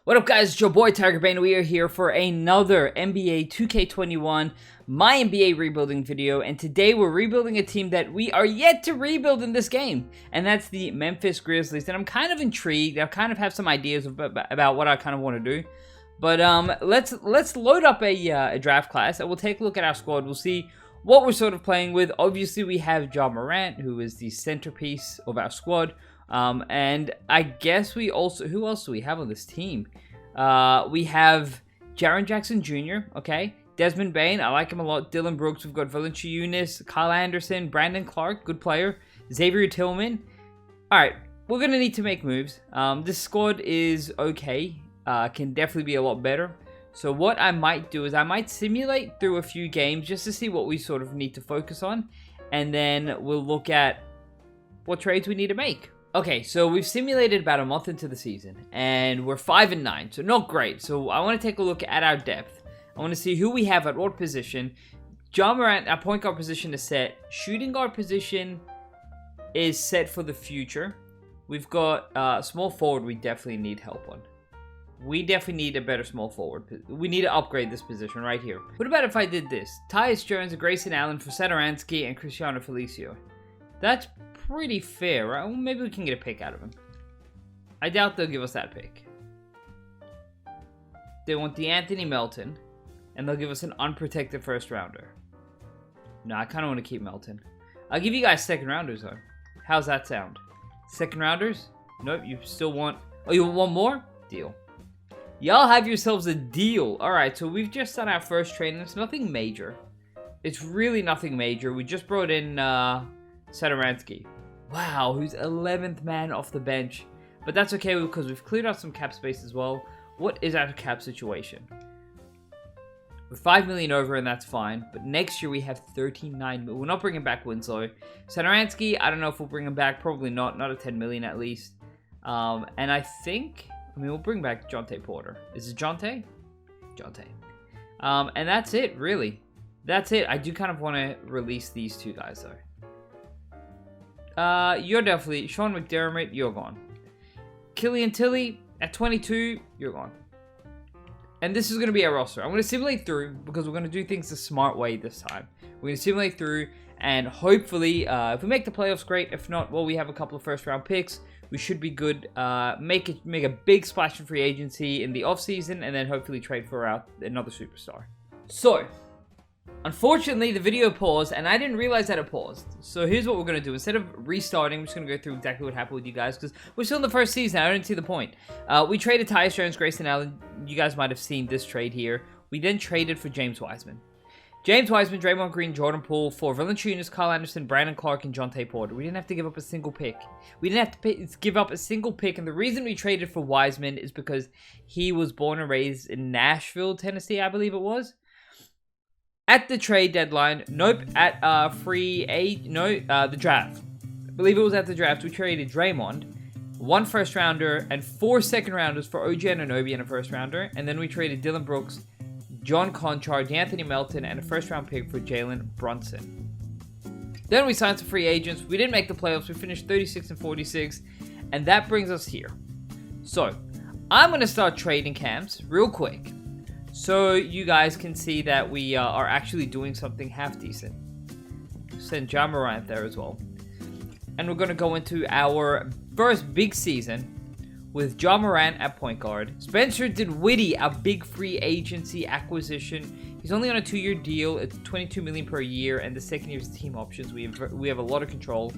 What up guys, it's your boy TigerBayne. We are here for another NBA 2K21 My NBA rebuilding video, and today we're rebuilding a team that we are yet to rebuild in this game, and that's the Memphis Grizzlies. And I'm kind of intrigued. I kind of have some ideas about what I kind of want to do, but let's load up a draft class and we'll take a look at our squad. We'll see what we're sort of playing with. Obviously we have Ja Morant, who is the centerpiece of our squad. And I guess we also, who else do we have on this team? We have Jaren Jackson Jr., okay? Desmond Bane, I like him a lot. Dylan Brooks, we've got Valanciunas, Kyle Anderson, Brandon Clark, good player. Xavier Tillman. Alright, we're going to need to make moves. This squad is okay. Can definitely be a lot better. So what I might do is I might simulate through a few games just to see what we sort of need to focus on. And then we'll look at what trades we need to make. Okay, so we've simulated about a month into the season, and we're 5-9, so not great. So I want to take a look at our depth. I want to see who we have at what position. Ja Morant, our point guard position is set. Shooting guard position is set for the future. We've got small forward we definitely need help on. We definitely need a better small forward. We need to upgrade this position right here. What about if I did this? Tyus Jones, Grayson Allen for Satoransky, and Cristiano Felicio. That's pretty fair, right? Well, maybe we can get a pick out of him. I doubt they'll give us that pick. They want DeAnthony Melton, and they'll give us an unprotected first rounder. No, I kind of want to keep Melton. I'll give you guys second rounders, though. How's that sound? Second rounders? Nope, you still want... Oh, you want one more? Deal. Y'all have yourselves a deal. Alright, so we've just done our first trade, and it's nothing major. It's really nothing major. We just brought in Satoransky. Wow, who's 11th man off the bench. But that's okay because we've cleared out some cap space as well. What is our cap situation? We're 5 million over, and that's fine. But next year we have 39 million. We're not bringing back Winslow. Satoransky, I don't know if we'll bring him back. Probably not. Not at 10 million at least. And I think... I mean, we'll bring back Jonte Porter. Is it Jonte? Jonte. And that's it, really. That's it. I do kind of want to release these two guys, though. You're definitely... Sean McDermott, you're gone. Killian Tilly, at 22, you're gone. And this is going to be our roster. I'm going to simulate through, because we're going to do things the smart way this time. We're going to simulate through, and hopefully, if we make the playoffs, great. If not, well, we have a couple of first-round picks. We should be good. Make a big splash in free agency in the offseason, and then hopefully trade for another superstar. So... unfortunately, the video paused, and I didn't realize that it paused. So here's what we're going to do. Instead of restarting, I'm just going to go through exactly what happened with you guys, because we're still in the first season. I don't see the point. We traded Tyus Jones, Grayson Allen. You guys might have seen this trade here. We then traded for James Wiseman. James Wiseman, Draymond Green, Jordan Poole for Valanciunas, Kyle Anderson, Brandon Clark, and Jonte Porter. We didn't have to give up a single pick. We didn't have to give up a single pick, and the reason we traded for Wiseman is because he was born and raised in Nashville, Tennessee, I believe it was. At the trade deadline, nope, at the draft. I believe it was at the draft, we traded Draymond, 1 first rounder, and 4 second rounders for OG Anunoby and a first rounder. And then we traded Dylan Brooks, John Conchar, DeAnthony Melton, and a first round pick for Jalen Brunson. Then we signed some free agents. We didn't make the playoffs. We finished 36-46, and that brings us here. So, I'm going to start trading camps real quick, so you guys can see that we are actually doing something half decent. Send Ja Morant there as well. And we're going to go into our first big season with Ja Morant at point guard. Spencer Dinwiddie, our big free agency acquisition. He's only on a 2-year deal. It's $22 million per year, and the second year is team options. We have a lot of control.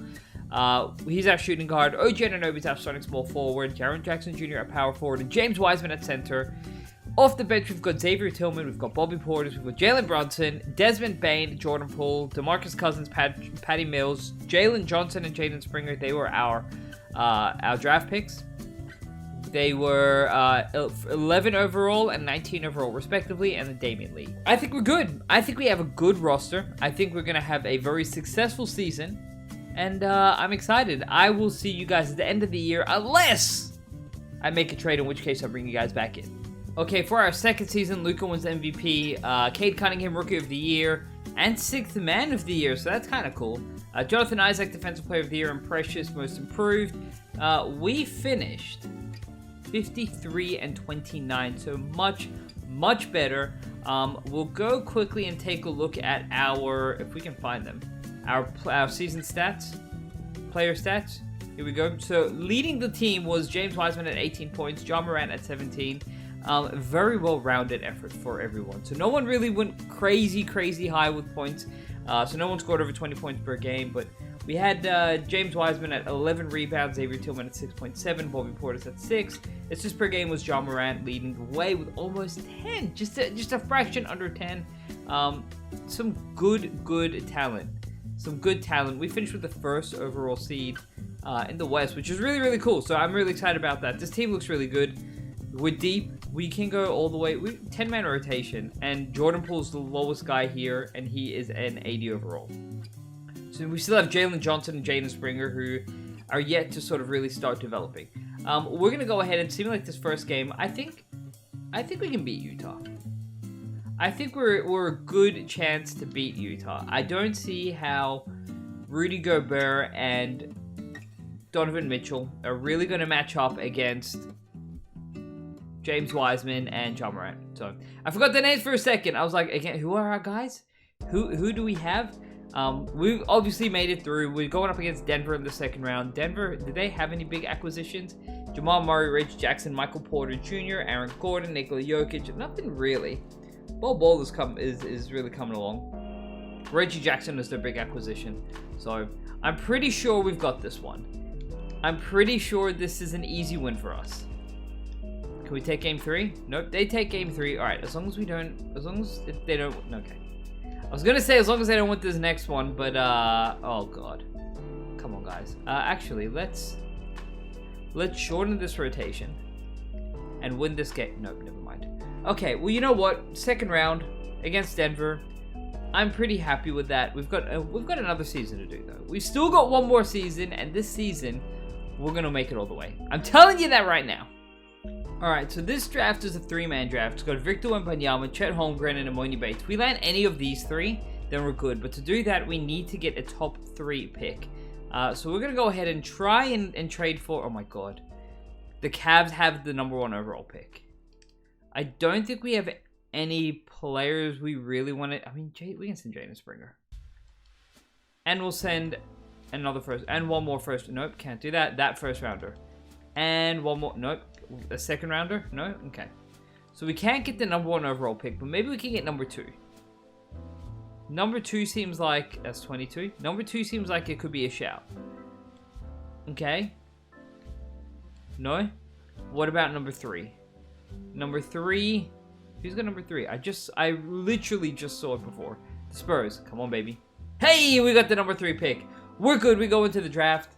He's our shooting guard. OG Anunoby's our starting small forward. Jaren Jackson Jr. at power forward, and James Wiseman at center. Off the bench, we've got Xavier Tillman, we've got Bobby Portis, we've got Jalen Brunson, Desmond Bane, Jordan Poole, DeMarcus Cousins, Patty Mills, Jalen Johnson, and Jaden Springer. They were our draft picks. They were 11 overall and 19 overall, respectively, and the Damian Lee. I think we're good. I think we have a good roster. I think we're going to have a very successful season, and I'm excited. I will see you guys at the end of the year, unless I make a trade, in which case I'll bring you guys back in. Okay, for our second season, Luka wins MVP, Cade Cunningham Rookie of the Year, and 6th Man of the Year, so that's kind of cool. Jonathan Isaac Defensive Player of the Year, and Precious Most Improved. We finished 53 and 29. So much better. We'll go quickly and take a look at our, if we can find them, our season stats, player stats. Here we go. So leading the team was James Wiseman at 18 points, John Morant at 17. Very well-rounded effort for everyone. So no one really went crazy high with points. So no one scored over 20 points per game, but we had James Wiseman at 11 rebounds, Xavier Tillman at 6.7, Bobby Portis at 6. Assists per game was John Morant leading the way with almost 10, just a fraction under 10. Some good talent. Some good talent. We finished with the first overall seed in the West, which is really cool. So I'm really excited about that. This team looks really good. We're deep. We can go all the way. 10-man rotation, and Jordan Poole's the lowest guy here, and he is an 80 overall. So we still have Jalen Johnson and Jaden Springer, who are yet to sort of really start developing. We're going to go ahead and simulate this first game. I think we can beat Utah. I think we're a good chance to beat Utah. I don't see how Rudy Gobert and Donovan Mitchell are really going to match up against James Wiseman and John Morant. So I forgot their names for a second. I was like, again, who are our guys? Who do we have? We obviously made it through. We're going up against Denver in the second round. Denver, did they have any big acquisitions? Jamal Murray, Reggie Jackson, Michael Porter Jr., Aaron Gordon, Nikola Jokic. Nothing really. Ball is really coming along. Reggie Jackson is their big acquisition. So I'm pretty sure we've got this one. I'm pretty sure this is an easy win for us. Can we take game 3? Nope, they take game 3. All right, as long as they don't, okay. I was gonna say as long as they don't win this next one, but oh god, come on guys. Actually, let's shorten this rotation and win this game. Nope, never mind. Okay, well you know what? Second round against Denver. I'm pretty happy with that. We've got another season to do though. We've still got one more season, and this season we're gonna make it all the way. I'm telling you that right now. Alright, so this draft is a 3-man draft. It's got Victor Wembanyama, Chet Holmgren, and Emoni Bates. If we land any of these 3, then we're good. But to do that, we need to get a top 3 pick. So we're going to go ahead and try and trade for... Oh my god. The Cavs have the number 1 overall pick. I don't think we have any players we really want to... I mean, we can send Jaden Springer. And we'll send another first... And one more first... Nope, can't do that. That first rounder. And one more... Nope. A second rounder? No? Okay. So we can't get the number 1 overall pick, but maybe we can get number 2. Number 2 seems like... That's 22. Number 2 seems like it could be a shout. Okay. No? What about number 3? Number 3... Who's got number 3? I literally just saw it before. The Spurs. Come on, baby. Hey! We got the number 3 pick. We're good. We go into the draft.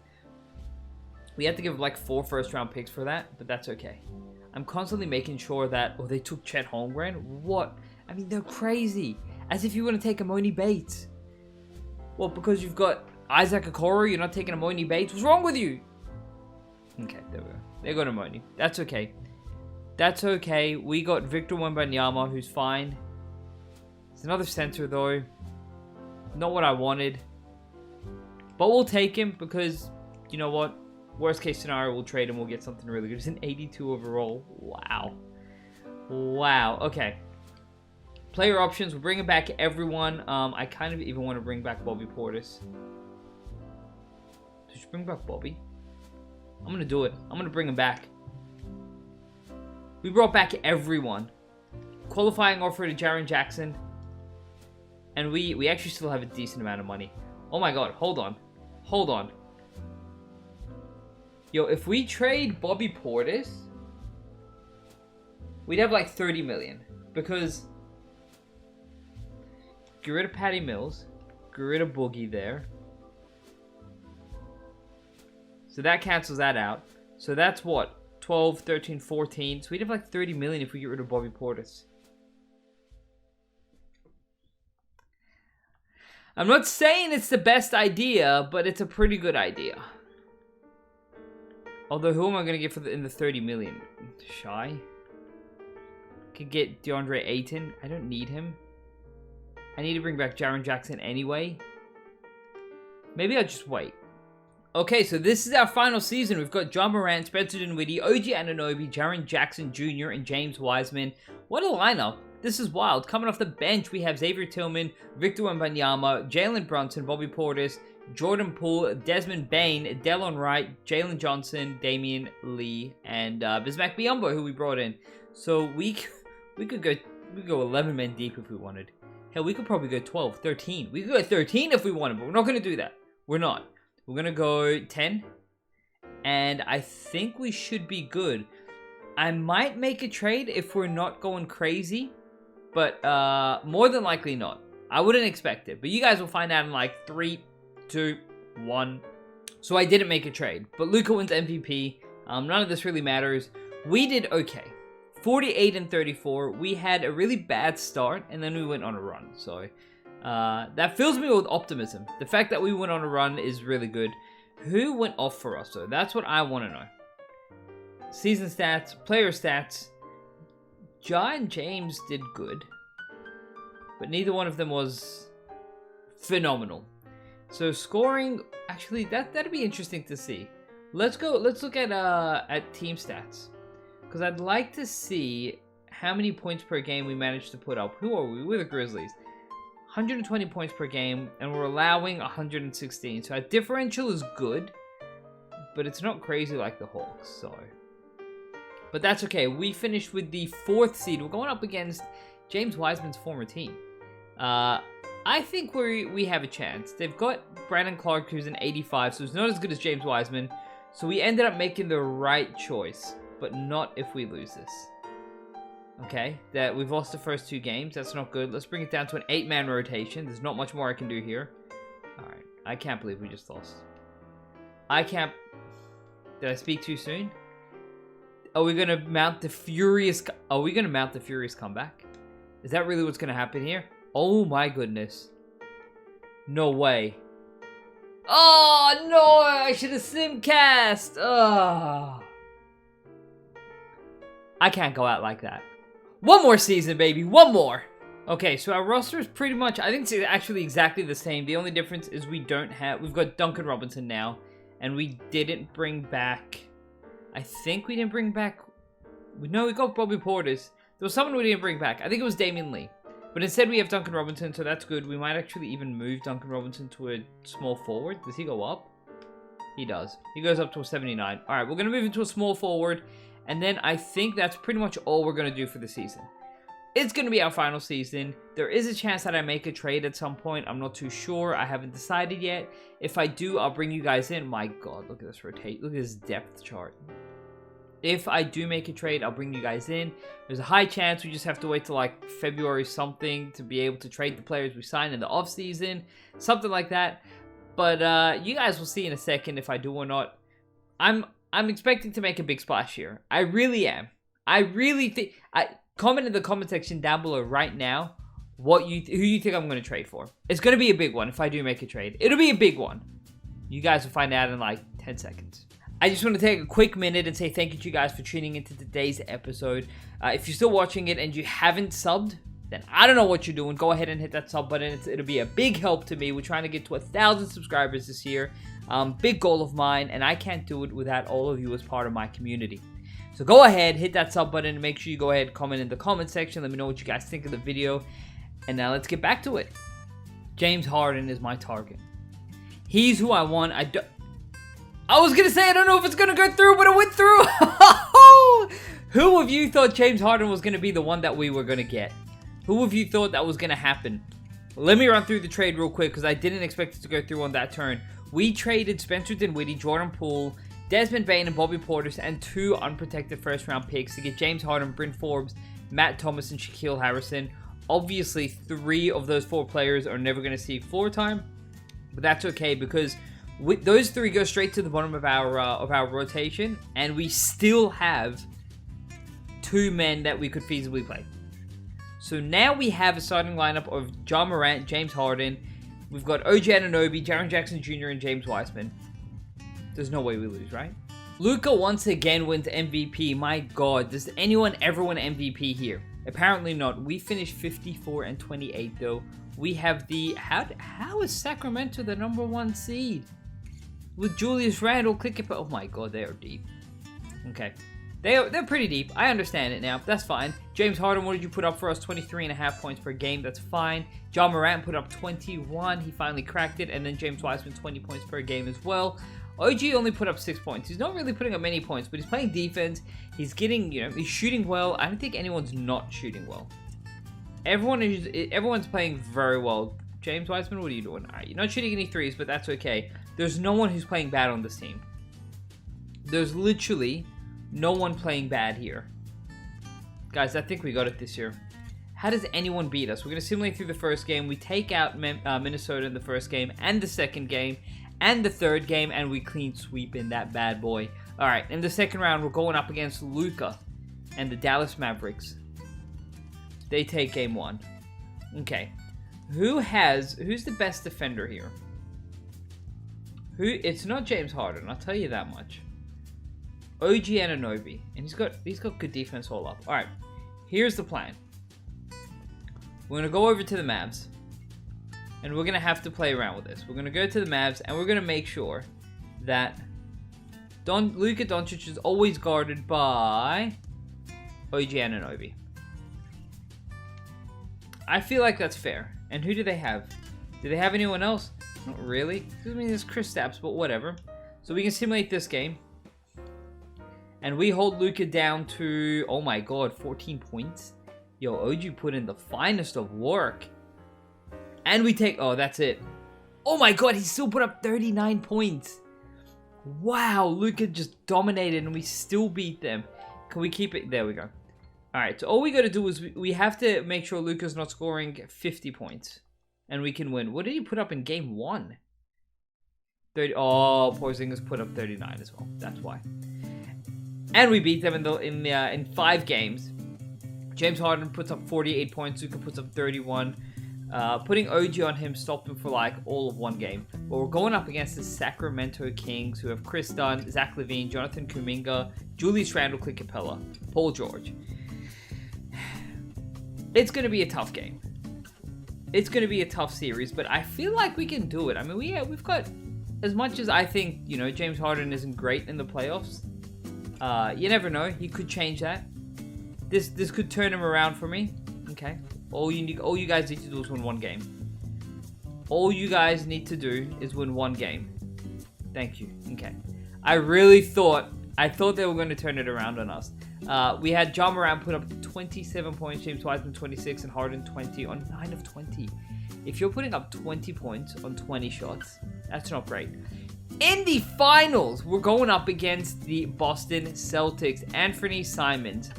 We had to give like 4 first-round picks for that, but that's okay. I'm constantly making sure that... Oh, they took Chet Holmgren? What? I mean, they're crazy. As if you want to take Emoni Bates. Well, because you've got Isaac Okoro, you're not taking Emoni Bates? What's wrong with you? Okay, there we go. They got Emoni. That's okay. That's okay. We got Victor Wembanyama, who's fine. It's another center, though. Not what I wanted. But we'll take him because, you know what? Worst case scenario, we'll trade him. We'll get something really good. It's an 82 overall. Wow. Wow. Okay. Player options. We're bringing back everyone. I kind of even want to bring back Bobby Portis. Should you bring back Bobby? I'm going to do it. I'm going to bring him back. We brought back everyone. Qualifying offer to Jaren Jackson. And we actually still have a decent amount of money. Oh my god. Hold on. Hold on. Yo, if we trade Bobby Portis, we'd have like 30 million. Because get rid of Patty Mills, get rid of Boogie there. So that cancels that out. So that's what? 12, 13, 14. So we'd have like 30 million if we get rid of Bobby Portis. I'm not saying it's the best idea, but it's a pretty good idea. Although, who am I going to get for in the 30 million? Shy? Could get DeAndre Ayton. I don't need him. I need to bring back Jaren Jackson anyway. Maybe I'll just wait. Okay, so this is our final season. We've got John Morant, Spencer Dinwiddie, OG Anunoby, Jaren Jackson Jr., and James Wiseman. What a lineup. This is wild. Coming off the bench, we have Xavier Tillman, Victor Wembanyama, Jalen Brunson, Bobby Portis, Jordan Poole, Desmond Bain, Delon Wright, Jalen Johnson, Damian Lee, and Bismack Biyombo, who we brought in. So we could go 11 men deep if we wanted. Hell, we could probably go 12, 13. We could go 13 if we wanted, but we're not going to do that. We're not. We're going to go 10. And I think we should be good. I might make a trade if we're not going crazy. But more than likely not. I wouldn't expect it. But you guys will find out in like 3, 2, 1. So I didn't make a trade. But Luka wins MVP. None of this really matters. We did okay. 48 and 34. We had a really bad start. And then we went on a run. So that fills me with optimism. The fact that we went on a run is really good. Who went off for us though? That's what I want to know. Season stats. Player stats. Ja and James did good, but neither one of them was phenomenal. So scoring, actually, that'd be interesting to see. Let's look at team stats, because I'd like to see how many points per game we managed to put up. Who are we? We're the Grizzlies. 120 points per game, and we're allowing 116. So our differential is good, but it's not crazy like the Hawks. So. But that's okay. We finished with the 4th seed. We're going up against James Wiseman's former team. I think we have a chance. They've got Brandon Clark, who's an 85, so he's not as good as James Wiseman. So we ended up making the right choice, but not if we lose this. Okay, that we've lost the first 2 games. That's not good. Let's bring it down to an 8-man rotation. There's not much more I can do here. All right, I can't believe we just lost. I can't. Did I speak too soon? Are we gonna mount the furious? Are we gonna mount the furious comeback? Is that really what's gonna happen here? Oh my goodness! No way! Oh no! I should have simcast. Oh. I can't go out like that. One more season, baby. One more. Okay, so our roster is pretty much. I think it's actually exactly the same. The only difference is we've got Duncan Robinson now, and we didn't bring back. I think we didn't bring back... No, we got Bobby Portis. There was someone we didn't bring back. I think it was Damian Lee. But instead we have Duncan Robinson, so that's good. We might actually even move Duncan Robinson to a small forward. Does he go up? He does. He goes up to a 79. Alright, we're going to move into a small forward. And then I think that's pretty much all we're going to do for the season. It's going to be our final season. There is a chance that I make a trade at some point. I'm not too sure. I haven't decided yet. If I do, I'll bring you guys in. My God, look at this rotate. Look at this depth chart. If I do make a trade, I'll bring you guys in. There's a high chance we just have to wait till like February something to be able to trade the players we sign in the off season. Something like that. But you guys will see in a second if I do or not. I'm expecting to make a big splash here. I really am. I really think... Comment in the comment section down below right now who you think I'm going to trade for. It's going to be a big one if I do make a trade. It'll be a big one. You guys will find out in like 10 seconds. I just want to take a quick minute and say thank you to you guys for tuning into today's episode. If you're still watching it and you haven't subbed, then I don't know what you're doing. Go ahead and hit that sub button. It'll be a big help to me. We're trying to get to 1,000 subscribers this year. Big goal of mine, and I can't do it without all of you as part of my community. So go ahead, hit that sub button, and make sure you go ahead and comment in the comment section. Let me know what you guys think of the video. And now let's get back to it. James Harden is my target. He's who I want. I was going to say I don't know if it's going to go through, but it went through. Who of you thought James Harden was going to be the one that we were going to get? Who of you thought that was going to happen? Let me run through the trade real quick because I didn't expect it to go through on that turn. We traded Spencer Dinwiddie, Jordan Poole, Desmond Bain, and Bobby Portis, and 2 unprotected first-round picks to get James Harden, Bryn Forbes, Matt Thomas, and Shaquille Harrison. Obviously, 3 of those 4 players are never going to see floor time, but that's okay because those 3 go straight to the bottom of our rotation, and we still have 2 men that we could feasibly play. So now we have a starting lineup of John Morant, James Harden. We've got OG Anunoby, Jaren Jackson Jr., and James Wiseman. There's no way we lose, right? Luka once again wins MVP. My God, does anyone ever win MVP here? Apparently not. We finished 54 and 28 though. We have the... How is Sacramento the #1 seed? with Julius Randle, oh my god, they are deep. Okay. They're pretty deep. I understand it now. That's fine. James Harden, what did you put up for us? 23.5 points per game. That's fine. John Morant put up 21. He finally cracked it. And then James Wiseman, 20 points per game as well. OG only put up 6 points. He's not really putting up many points, but he's playing defense. He's getting, he's shooting well. I don't think anyone's not shooting well. Everyone's playing very well. James Wiseman, what are you doing? All right, you're not shooting any threes, but that's okay. There's no one who's playing bad on this team. There's literally no one playing bad here. Guys, I think we got it this year. How does anyone beat us? We're going to simulate through the first game. We take out Minnesota in the first game and the second game and the third game, and we clean sweep in that bad boy. All right, in the second round, we're going up against Luka and the Dallas Mavericks. They take game 1. Okay. Who's the best defender here? It's not James Harden, I'll tell you that much. OG Anunoby, and he's got good defense all up. All right, here's the plan. We're gonna go over to the Mavs, and we're gonna have to play around with this. We're gonna go to the Mavs, and we're gonna make sure that Luka Doncic is always guarded by OG Anunoby. I feel like that's fair. And who do they have? Do they have anyone else? Not really. I mean, there's Kristaps, but whatever. So we can simulate this game. And we hold Luka down to, oh my god, 14 points. Yo, OG put in the finest of work. And we take, oh, that's it. Oh my god, he still put up 39 points. Wow, Luka just dominated and we still beat them. Can we keep it? There we go. Alright, so all we gotta do is we have to make sure Luka's not scoring 50 points. And we can win. What did he put up in game 1? 30. Oh, Porzingis put up 39 as well. That's why. And we beat them in 5 games. James Harden puts up 48 points. Luka puts up 31. Putting OG on him stopped him for like all of 1 game. But we're going up against the Sacramento Kings, who have Chris Dunn, Zach LaVine, Jonathan Kuminga, Julius Randle, Clint Capella, Paul George. It's going to be a tough game. It's going to be a tough series, but I feel like we can do it. I mean, we've got, as much as I think, James Harden isn't great in the playoffs, you never know. He could change that. This could turn him around for me. Okay. All you guys need to do is win 1 game. All you guys need to do is win 1 game. Thank you. Okay. I thought they were going to turn it around on us. We had John Morant put up 27 points, James Wiseman 26, and Harden 20 on 9 of 20. If you're putting up 20 points on 20 shots, that's not great. In the finals, we're going up against the Boston Celtics. Anthony Simons,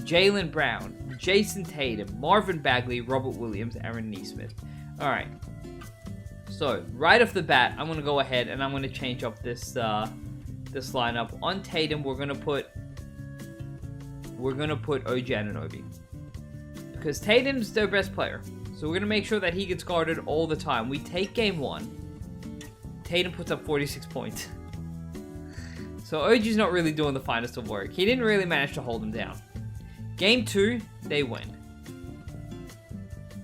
Jaylen Brown, Jason Tatum, Marvin Bagley, Robert Williams, Aaron Nesmith. All right. So right off the bat, I'm gonna go ahead and I'm gonna change up this lineup. On Tatum, we're gonna put OG Anunoby because Tatum's their best player. So we're gonna make sure that he gets guarded all the time. We take game 1. Tatum puts up 46 points. So OG's not really doing the finest of work. He didn't really manage to hold him down. Game 2, they win.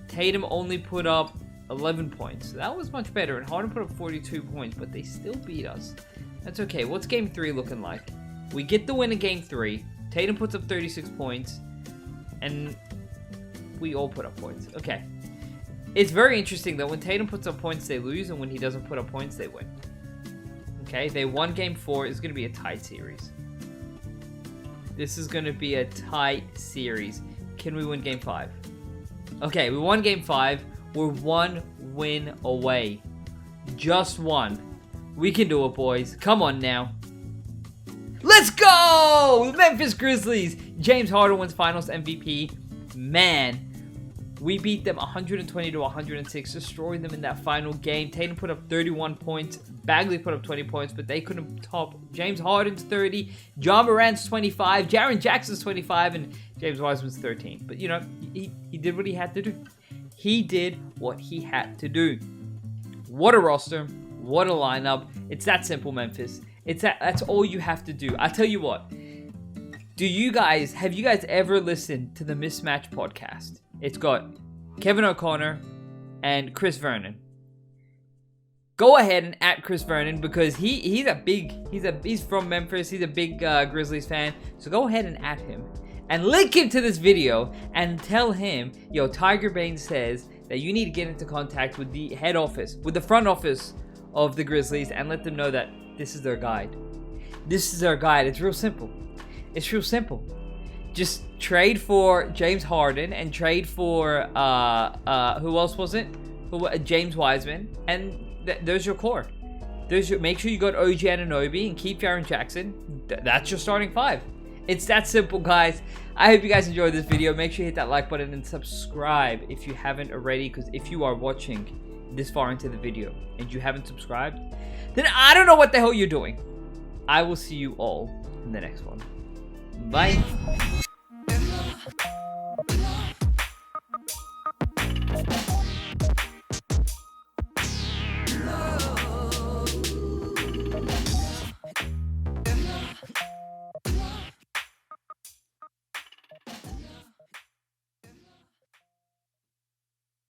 Tatum only put up 11 points. So that was much better. And Harden put up 42 points, but they still beat us. That's okay. What's game 3 looking like? We get the win in game 3. Tatum puts up 36 points. And we all put up points. Okay. It's very interesting that when Tatum puts up points, they lose. And when he doesn't put up points, they win. Okay. They won game 4. It's going to be a tight series. This is going to be a tight series. Can we win game 5? Okay. We won game 5. We're 1 win away. Just 1. We can do it, boys. Come on now. Let's go! Memphis Grizzlies. James Harden wins Finals MVP. Man, we beat them 120 to 106, destroyed them in that final game. Tatum put up 31 points. Bagley put up 20 points, but they couldn't top James Harden's 30. John Morant's 25. Jaren Jackson's 25, and James Wiseman's 13. But, he did what he had to do. He did what he had to do. What a roster. What a lineup. It's that simple, Memphis. That's all you have to do. I tell you what. Have you guys ever listened to the Mismatch podcast? It's got Kevin O'Connor and Chris Vernon. go ahead and at Chris Vernon, because he's from Memphis. He's a big Grizzlies fan. So go ahead and at him and link him to this video and tell him, yo, TigerBayne says that you need to get into contact with the head office, with the front office of the Grizzlies, and let them know that this is their guide. This is their guide. It's real simple. It's real simple. Just trade for James Harden and trade for who else was it? James Wiseman, and there's your core. Make sure you got OG Anunoby and keep Jaren Jackson. That's your starting five. It's that simple, guys. I hope you guys enjoyed this video. Make sure you hit that like button and subscribe if you haven't already, because if you are watching this far into the video and you haven't subscribed, then I don't know what the hell you're doing. I will see you all in the next one. Bye.